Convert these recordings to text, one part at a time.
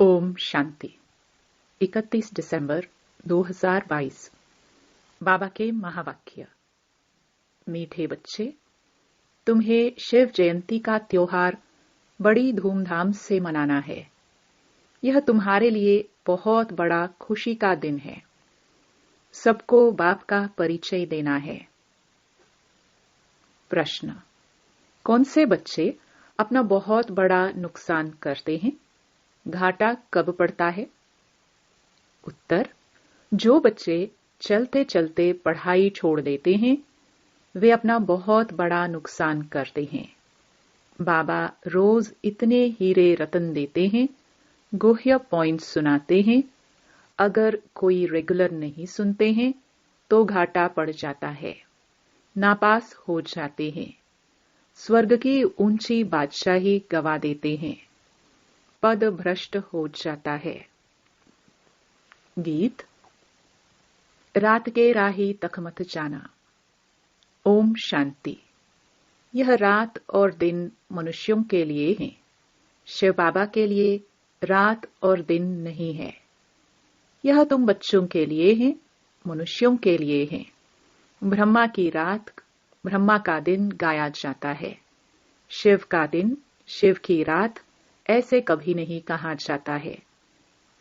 ओम शांति। 31 दिसंबर 2022। बाबा के महावाक्य। मीठे बच्चे, तुम्हें शिव जयंती का त्योहार बड़ी धूमधाम से मनाना है। यह तुम्हारे लिए बहुत बड़ा खुशी का दिन है। सबको बाप का परिचय देना है। प्रश्न: कौन से बच्चे अपना बहुत बड़ा नुकसान करते हैं? घाटा कब पड़ता है? उत्तर: जो बच्चे चलते चलते पढ़ाई छोड़ देते हैं, वे अपना बहुत बड़ा नुकसान करते हैं। बाबा रोज इतने हीरे रतन देते हैं, गुह्य पॉइंट सुनाते हैं। अगर कोई रेगुलर नहीं सुनते हैं तो घाटा पड़ जाता है, नापास हो जाते हैं, स्वर्ग की ऊंची बादशाही गवा देते हैं, पद भ्रष्ट हो जाता है। गीत। रात के राही तक मत जाना। ओम शांति। यह रात और दिन मनुष्यों के लिए है। शिव बाबा के लिए रात और दिन नहीं है। यह तुम बच्चों के लिए है, मनुष्यों के लिए है। ब्रह्मा की रात, ब्रह्मा का दिन गाया जाता है। शिव का दिन, शिव की रात ऐसे कभी नहीं कहा जाता है।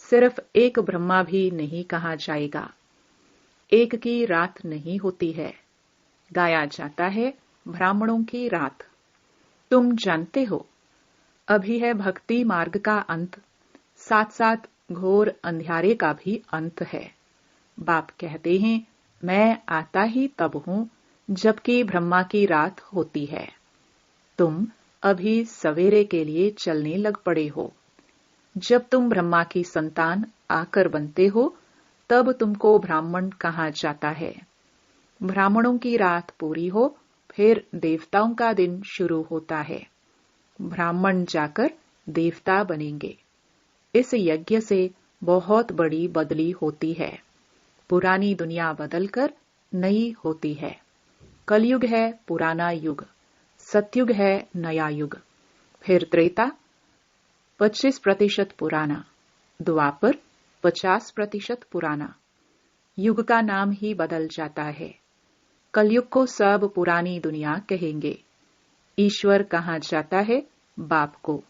सिर्फ एक ब्रह्मा भी नहीं कहा जाएगा। एक की रात नहीं होती है। गाया जाता है ब्राह्मणों की रात। तुम जानते हो, अभी है भक्ति मार्ग का अंत, साथ साथ घोर अंधियारे का भी अंत है। बाप कहते हैं, मैं आता ही तब हूं जबकि ब्रह्मा की रात होती है। तुम अभी सवेरे के लिए चलने लग पड़े हो। जब तुम ब्रह्मा की संतान आकर बनते हो, तब तुमको ब्राह्मण कहा जाता है। ब्राह्मणों की रात पूरी हो, फिर देवताओं का दिन शुरू होता है। ब्राह्मण जाकर देवता बनेंगे। इस यज्ञ से बहुत बड़ी बदली होती है। पुरानी दुनिया बदलकर नई होती है। कलयुग है पुराना युग, सतयुग है नया युग, फिर त्रेता 25% पुराना, द्वापर 50% पुराना। युग का नाम ही बदल जाता है। कलयुग को सब पुरानी दुनिया कहेंगे। ईश्वर कहा जाता है बाप को,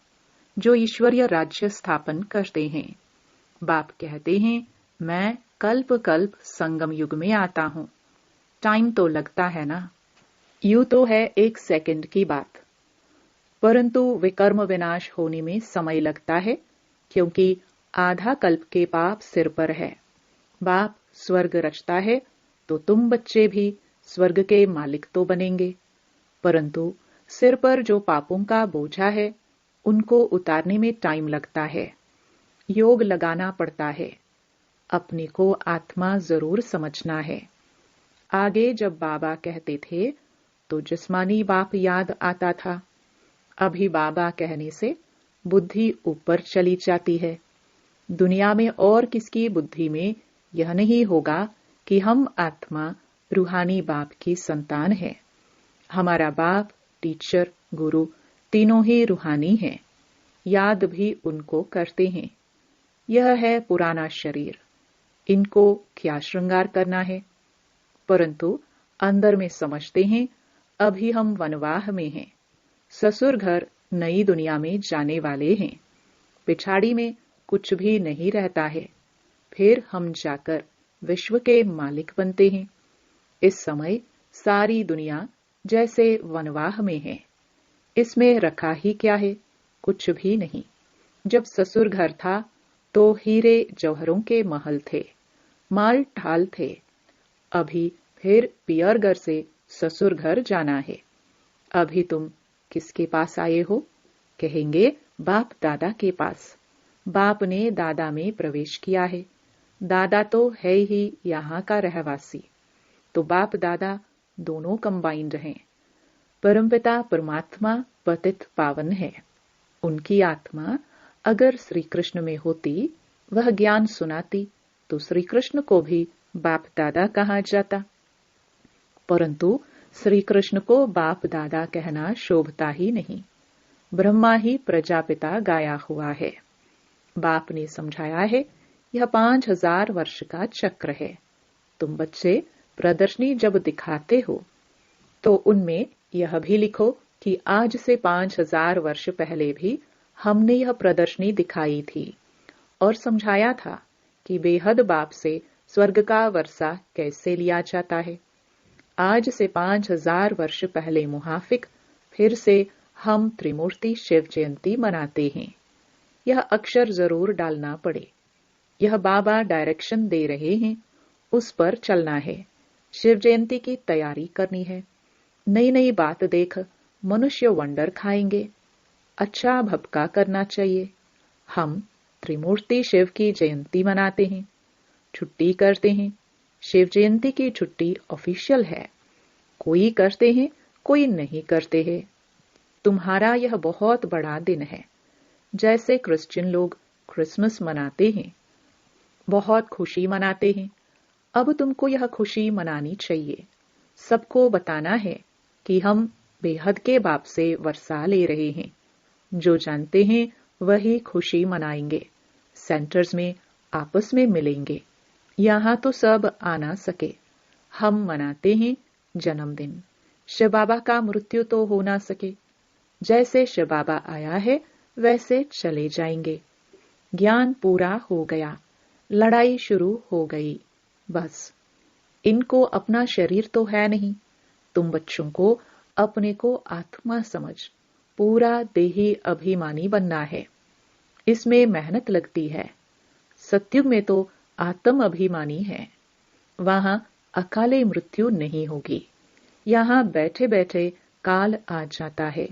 जो ईश्वरीय राज्य स्थापन करते हैं। बाप कहते हैं, मैं कल्प कल्प संगम युग में आता हूं। टाइम तो लगता है ना? यूं तो है 1 सेकंड की बात, परंतु विकर्म विनाश होने में समय लगता है, क्योंकि आधा कल्प के पाप सिर पर है। बाप स्वर्ग रचता है तो तुम बच्चे भी स्वर्ग के मालिक तो बनेंगे, परंतु सिर पर जो पापों का बोझा है, उनको उतारने में टाइम लगता है। योग लगाना पड़ता है। अपने को आत्मा जरूर समझना है। आगे जब बाबा कहते थे तो जिस्मानी बाप याद आता था। अभी बाबा कहने से बुद्धि ऊपर चली जाती है। दुनिया में और किसकी बुद्धि में यह नहीं होगा कि हम आत्मा रूहानी बाप की संतान है। हमारा बाप, टीचर, गुरु तीनों ही रूहानी हैं। याद भी उनको करते हैं। यह है पुराना शरीर, इनको क्या श्रृंगार करना है? परंतु अंदर में समझते हैं, अभी हम वनवाह में हैं। ससुर घर नई दुनिया में जाने वाले हैं। पिछाड़ी में कुछ भी नहीं रहता है। फिर हम जाकर विश्व के मालिक बनते हैं। इस समय सारी दुनिया जैसे वनवाह में है। इसमें रखा ही क्या है? कुछ भी नहीं। जब ससुर घर था तो हीरे जौहरों के महल थे, माल ठाल थे। अभी फिर पियर घर से ससुर घर जाना है। अभी तुम किसके पास आए हो? कहेंगे बाप दादा के पास। बाप ने दादा में प्रवेश किया है। दादा तो है ही यहाँ का रहवासी, तो बाप दादा दोनों कंबाइंड हैं। परमपिता परमात्मा पतित पावन है। उनकी आत्मा अगर श्री कृष्ण में होती, वह ज्ञान सुनाती, तो श्री कृष्ण को भी बाप दादा कहा जाता। परंतु श्री कृष्ण को बाप दादा कहना शोभता ही नहीं। ब्रह्मा ही प्रजापिता गाया हुआ है। बाप ने समझाया है, यह 5000 वर्ष का चक्र है। तुम बच्चे प्रदर्शनी जब दिखाते हो तो उनमें यह भी लिखो कि आज से 5000 वर्ष पहले भी हमने यह प्रदर्शनी दिखाई थी और समझाया था कि बेहद बाप से स्वर्ग का वर्षा कैसे लिया जाता है। आज से 5000 वर्ष पहले मुहाफिक फिर से हम त्रिमूर्ति शिव जयंती मनाते हैं। यह अक्षर जरूर डालना पड़े। यह बाबा डायरेक्शन दे रहे हैं, उस पर चलना है। शिव जयंती की तैयारी करनी है। नई नई बात देख मनुष्य वंडर खाएंगे। अच्छा भपका करना चाहिए। हम त्रिमूर्ति शिव की जयंती मनाते हैं, छुट्टी करते हैं। शिव जयंती की छुट्टी ऑफिशियल है। कोई करते हैं, कोई नहीं करते हैं। तुम्हारा यह बहुत बड़ा दिन है। जैसे क्रिश्चियन लोग क्रिसमस मनाते हैं, बहुत खुशी मनाते हैं। अब तुमको यह खुशी मनानी चाहिए। सबको बताना है कि हम बेहद के बाप से वर्षा ले रहे हैं। जो जानते हैं वही खुशी मनाएंगे। सेंटर्स में आपस में मिलेंगे। यहाँ तो सब आ ना सके। हम मनाते हैं जन्मदिन। शिव बाबा का मृत्यु तो हो ना सके। जैसे शिव बाबा आया है वैसे चले जाएंगे। ज्ञान पूरा हो गया, लड़ाई शुरू हो गई। बस इनको अपना शरीर तो है नहीं। तुम बच्चों को अपने को आत्मा समझ पूरा देही अभिमानी बनना है। इसमें मेहनत लगती है। सत्युग में तो आत्म अभिमानी है। वहां अकाले मृत्यु नहीं होगी। यहाँ बैठे बैठे काल आ जाता है,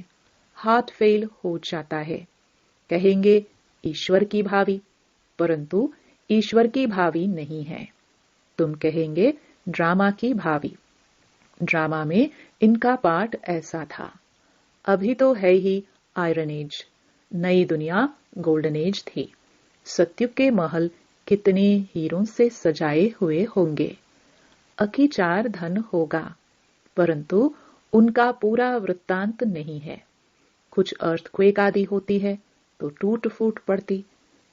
हार्ट फेल हो जाता है। कहेंगे ईश्वर की भावी, परंतु ईश्वर की भावी नहीं है। तुम कहेंगे ड्रामा की भावी। ड्रामा में इनका पार्ट ऐसा था। अभी तो है ही आयरन एज। नई दुनिया गोल्डन एज थी। सत्युग के महल कितने हीरों से सजाए हुए होंगे। अकीचार धन होगा, परंतु उनका पूरा वृत्तांत नहीं है। कुछ अर्थक्वेक आदि होती है तो टूट फूट पड़ती,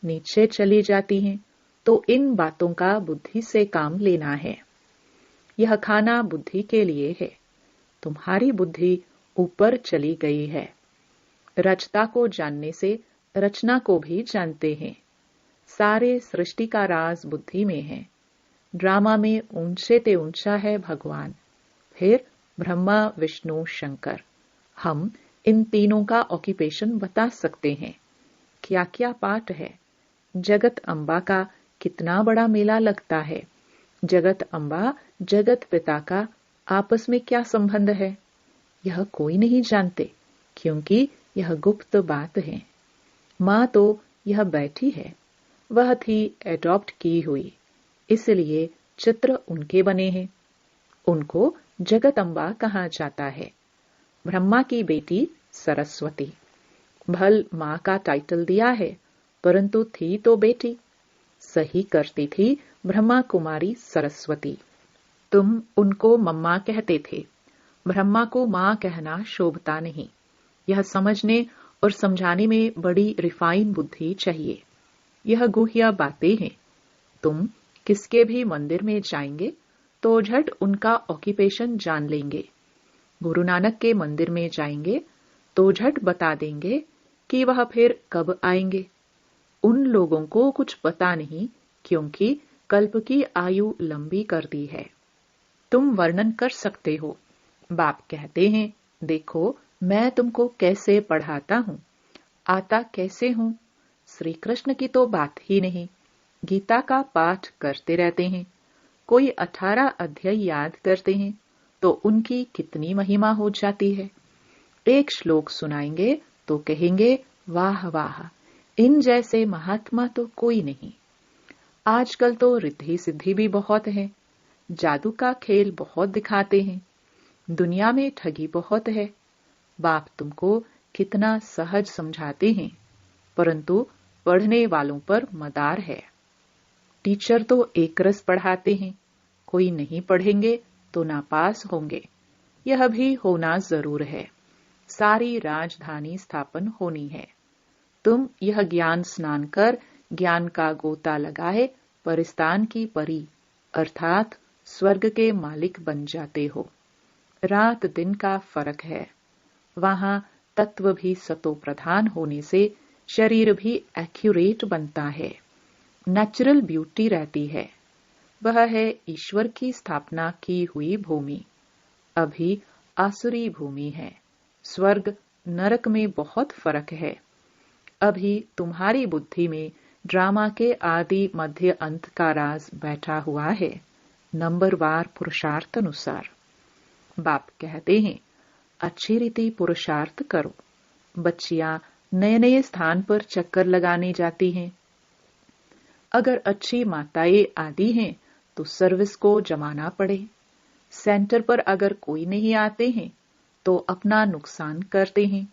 नीचे चली जाती हैं। तो इन बातों का बुद्धि से काम लेना है। यह खाना बुद्धि के लिए है। तुम्हारी बुद्धि ऊपर चली गई है। रचता को जानने से रचना को भी जानते हैं। सारे सृष्टि का राज बुद्धि में है। ड्रामा में ऊंचे ते ऊंचा है भगवान, फिर ब्रह्मा विष्णु शंकर। हम इन तीनों का ऑक्यूपेशन बता सकते हैं। क्या क्या पाठ है। जगत अम्बा का कितना बड़ा मेला लगता है। जगत अम्बा जगत पिता का आपस में क्या संबंध है, यह कोई नहीं जानते, क्योंकि यह गुप्त बात है। माँ तो यह बैठी है, वह थी एडॉप्ट की हुई, इसलिए चित्र उनके बने हैं। उनको जगत अम्बा कहा जाता है। ब्रह्मा की बेटी सरस्वती। भल माँ का टाइटल दिया है, परंतु थी तो बेटी। सही करती थी ब्रह्मा कुमारी सरस्वती। तुम उनको मम्मा कहते थे। ब्रह्मा को माँ कहना शोभता नहीं। यह समझने और समझाने में बड़ी रिफाइन बुद्धि चाहिए। यह गुह्य बातें हैं। तुम किसके भी मंदिर में जाएंगे तो झट उनका ऑक्यूपेशन जान लेंगे। गुरु नानक के मंदिर में जाएंगे तो झट बता देंगे कि वह फिर कब आएंगे। उन लोगों को कुछ पता नहीं, क्योंकि कल्प की आयु लंबी कर दी है। तुम वर्णन कर सकते हो। बाप कहते हैं, देखो मैं तुमको कैसे पढ़ाता हूँ, आता कैसे हूँ। श्री कृष्ण की तो बात ही नहीं। गीता का पाठ करते रहते हैं। कोई 18 अध्याय याद करते हैं तो उनकी कितनी महिमा हो जाती है। एक श्लोक सुनाएंगे तो कहेंगे वाह वाह, इन जैसे महात्मा तो कोई नहीं। आजकल तो रिद्धि सिद्धि भी बहुत है। जादू का खेल बहुत दिखाते हैं। दुनिया में ठगी बहुत है। बाप तुमको कितना सहज समझाते हैं, परंतु पढ़ने वालों पर मदार है। टीचर तो एक रस पढ़ाते हैं, कोई नहीं पढ़ेंगे तो नापास होंगे। यह भी होना जरूर है। सारी राजधानी स्थापन होनी है। तुम यह ज्ञान स्नान कर ज्ञान का गोता लगाए परिस्तान की परी अर्थात स्वर्ग के मालिक बन जाते हो। रात दिन का फर्क है। वहां तत्व भी सतो प्रधान होने से शरीर भी एक्यूरेट बनता है। नेचुरल ब्यूटी रहती है। वह है ईश्वर की स्थापना की हुई भूमि। अभी आसुरी भूमि है। स्वर्ग नरक में बहुत फर्क है। अभी तुम्हारी बुद्धि में ड्रामा के आदि मध्य अंत का राज बैठा हुआ है, नंबरवार पुरुषार्थ अनुसार। बाप कहते हैं अच्छी रीति पुरुषार्थ करो। बच्चियां नए नए स्थान पर चक्कर लगाने जाती हैं। अगर अच्छी माताएं आदि हैं तो सर्विस को जमाना पड़े। सेंटर पर अगर कोई नहीं आते हैं तो अपना नुकसान करते हैं।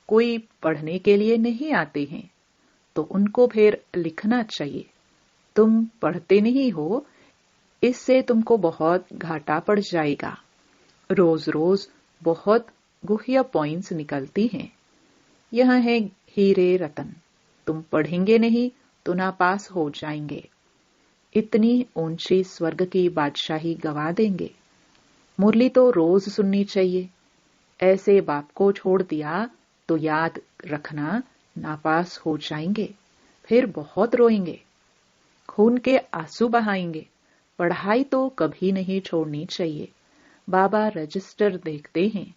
कोई पढ़ने के लिए नहीं आते हैं तो उनको फिर लिखना चाहिए। तुम पढ़ते नहीं हो, इससे तुमको बहुत घाटा पड़ जाएगा। रोज रोज बहुत गुह्य पॉइंट्स निकलती हैं। यह है हीरे रतन। तुम पढ़ेंगे नहीं तो नापास हो जाएंगे। इतनी ऊंची स्वर्ग की बादशाही गवा देंगे। मुरली तो रोज सुननी चाहिए। ऐसे बाप को छोड़ दिया तो याद रखना नापास हो जाएंगे, फिर बहुत रोएंगे, खून के आंसू बहाएंगे। पढ़ाई तो कभी नहीं छोड़नी चाहिए। बाबा रजिस्टर देखते हैं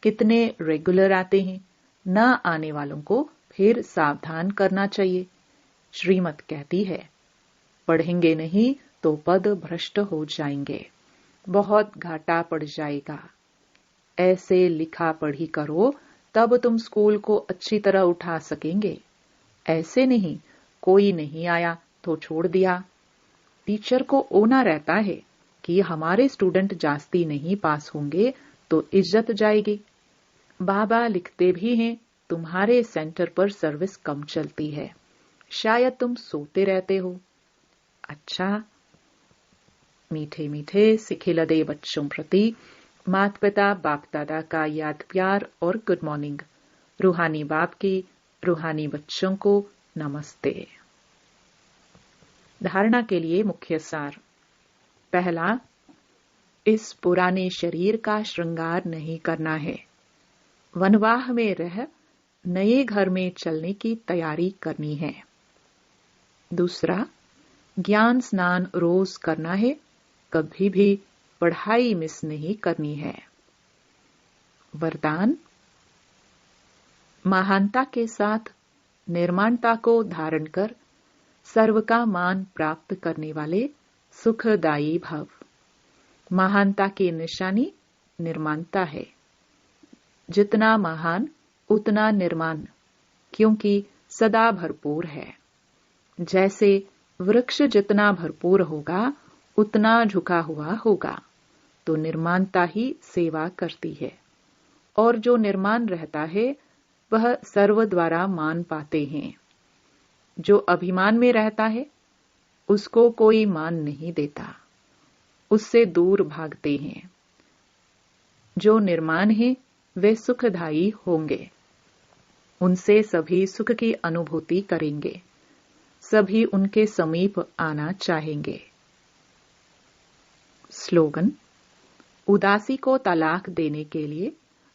कितने रेगुलर आते हैं। न आने वालों को फिर सावधान करना चाहिए। श्रीमत कहती है पढ़ेंगे नहीं तो पद भ्रष्ट हो जाएंगे, बहुत घाटा पड़ जाएगा। ऐसे लिखा पढ़ी करो तब तुम स्कूल को अच्छी तरह उठा सकेंगे। ऐसे नहीं कोई नहीं आया तो छोड़ दिया। टीचर को ओना रहता है कि हमारे स्टूडेंट जास्ती नहीं पास होंगे तो इज्जत जाएगी। बाबा लिखते भी हैं तुम्हारे सेंटर पर सर्विस कम चलती है, शायद तुम सोते रहते हो। अच्छा, मीठे मीठे सिखिलदे बच्चों प्रति माता पिता बाप दादा का याद प्यार और गुड मॉर्निंग। रूहानी बाप की रूहानी बच्चों को नमस्ते। धारणा के लिए मुख्य सार। पहला, इस पुराने शरीर का श्रृंगार नहीं करना है। वनवाह में रह नए घर में चलने की तैयारी करनी है। दूसरा, ज्ञान स्नान रोज करना है, कभी भी पढ़ाई मिस नहीं करनी है। वरदान, महानता के साथ निर्माणता को धारण कर सर्व का मान प्राप्त करने वाले सुखदायी भव। महानता की निशानी निर्माणता है। जितना महान उतना निर्माण, क्योंकि सदा भरपूर है। जैसे वृक्ष जितना भरपूर होगा उतना झुका हुआ होगा, तो निर्माणता ही सेवा करती है। और जो निर्माण रहता है वह सर्व द्वारा मान पाते हैं। जो अभिमान में रहता है उसको कोई मान नहीं देता, उससे दूर भागते हैं। जो निर्माण है वे सुखदायी होंगे। उनसे सभी सुख की अनुभूति करेंगे। सभी उनके समीप आना चाहेंगे। स्लोगन, उदासी को तलाक देने के लिए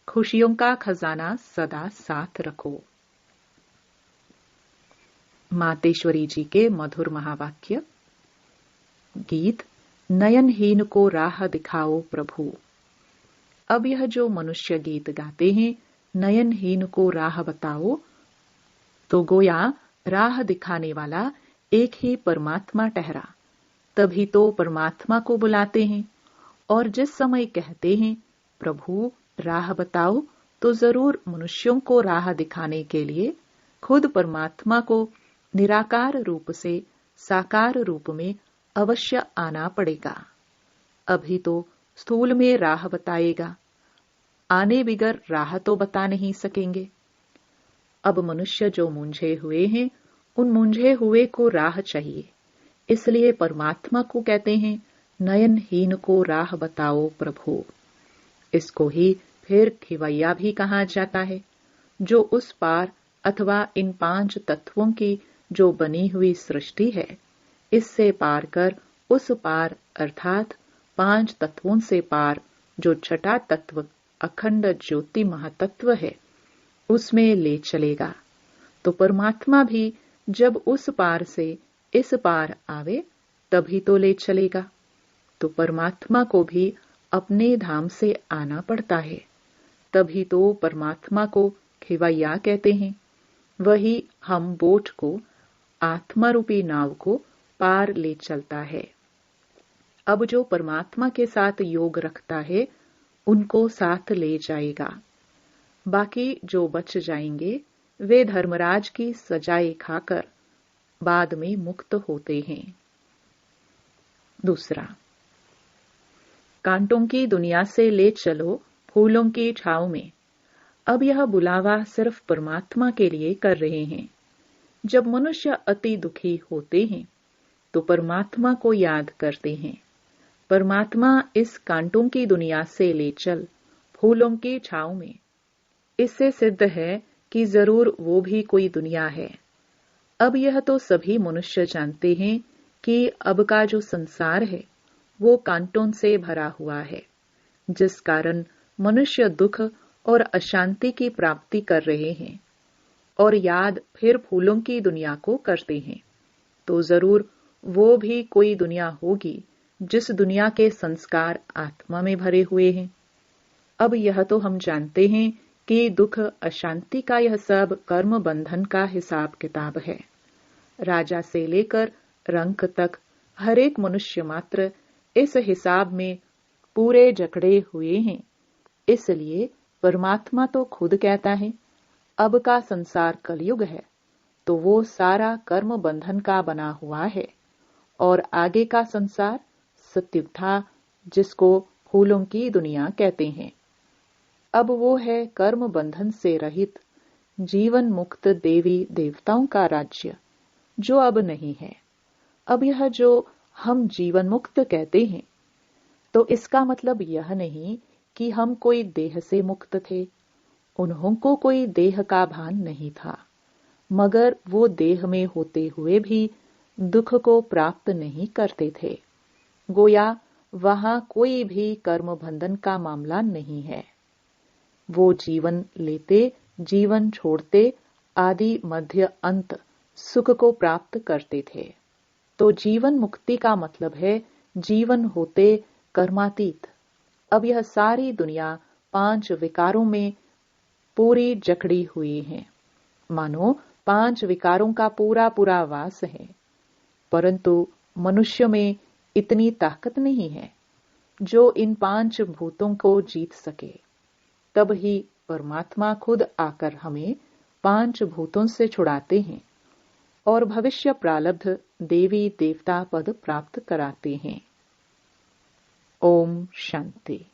खुशियों का खजाना सदा साथ रखो। मातेश्वरी जी के मधुर महावाक्य। गीत, नयनहीन को राह दिखाओ प्रभु। अब यह जो मनुष्य गीत गाते हैं नयनहीन को राह बताओ, तो गोया राह दिखाने वाला एक ही परमात्मा ठहरा। तभी तो परमात्मा को बुलाते हैं। और जिस समय कहते हैं प्रभु राह बताओ, तो जरूर मनुष्यों को राह दिखाने के लिए खुद परमात्मा को निराकार रूप से साकार रूप में अवश्य आना पड़ेगा। अभी तो स्थूल में राह बताएगा, आने बिगर राह तो बता नहीं सकेंगे। अब मनुष्य जो मूंझे हुए हैं उन मूंझे हुए को राह चाहिए, इसलिए परमात्मा को कहते हैं नयनहीन को राह बताओ प्रभु। इसको ही फिर खिवैया भी कहा जाता है, जो उस पार अथवा इन 5 तत्वों की जो बनी हुई सृष्टि है, इससे पार कर उस पार अर्थात 5 तत्वों से पार जो छठा तत्व अखंड ज्योति महातत्व है, उसमें ले चलेगा। तो परमात्मा भी जब उस पार से इस पार आवे तभी तो ले चलेगा। तो परमात्मा को भी अपने धाम से आना पड़ता है, तभी तो परमात्मा को खेवैया कहते हैं। वही हम बोट को, आत्मा रूपी नाव को पार ले चलता है। अब जो परमात्मा के साथ योग रखता है, उनको साथ ले जाएगा। बाकी जो बच जाएंगे, वे धर्मराज की सजाएं खाकर बाद में मुक्त होते हैं। दूसरा, कांटों की दुनिया से ले चलो फूलों की छाव में। अब यह बुलावा सिर्फ परमात्मा के लिए कर रहे हैं। जब मनुष्य अति दुखी होते हैं तो परमात्मा को याद करते हैं। परमात्मा इस कांटों की दुनिया से ले चल फूलों की छाव में। इससे सिद्ध है कि जरूर वो भी कोई दुनिया है। अब यह तो सभी मनुष्य जानते हैं कि अब का जो संसार है वो कांटों से भरा हुआ है, जिस कारण मनुष्य दुख और अशांति की प्राप्ति कर रहे हैं और याद फिर फूलों की दुनिया को करते हैं। तो जरूर वो भी कोई दुनिया होगी जिस दुनिया के संस्कार आत्मा में भरे हुए हैं। अब यह तो हम जानते हैं कि दुख अशांति का यह सब कर्म बंधन का हिसाब किताब है। राजा से लेकर रंक तक हर एक मनुष्य मात्र इस हिसाब में पूरे जकड़े हुए हैं। इसलिए परमात्मा तो खुद कहता है, अब का संसार कलयुग है, तो वो सारा कर्म बंधन का बना हुआ है, और आगे का संसार सत्युग था, जिसको फूलों की दुनिया कहते हैं। अब वो है कर्म बंधन से रहित जीवन मुक्त देवी देवताओं का राज्य, जो अब नहीं है। अब यह जो हम जीवन मुक्त कहते हैं, तो इसका मतलब यह नहीं कि हम कोई देह से मुक्त थे। उन्हों को कोई देह का भान नहीं था, मगर वो देह में होते हुए भी दुख को प्राप्त नहीं करते थे। गोया वहां कोई भी कर्म बंधन का मामला नहीं है। वो जीवन लेते, जीवन छोड़ते, आदि मध्य अंत सुख को प्राप्त करते थे। तो जीवन मुक्ति का मतलब है जीवन होते कर्मातीत। अब यह सारी दुनिया 5 विकारों में पूरी जकड़ी हुई है, मानो 5 विकारों का पूरा पूरा वास है। परंतु मनुष्य में इतनी ताकत नहीं है जो इन 5 भूतों को जीत सके। तब ही परमात्मा खुद आकर हमें 5 भूतों से छुड़ाते हैं और भविष्य प्रारब्ध देवी देवता पद प्राप्त कराते हैं। ओम शांति।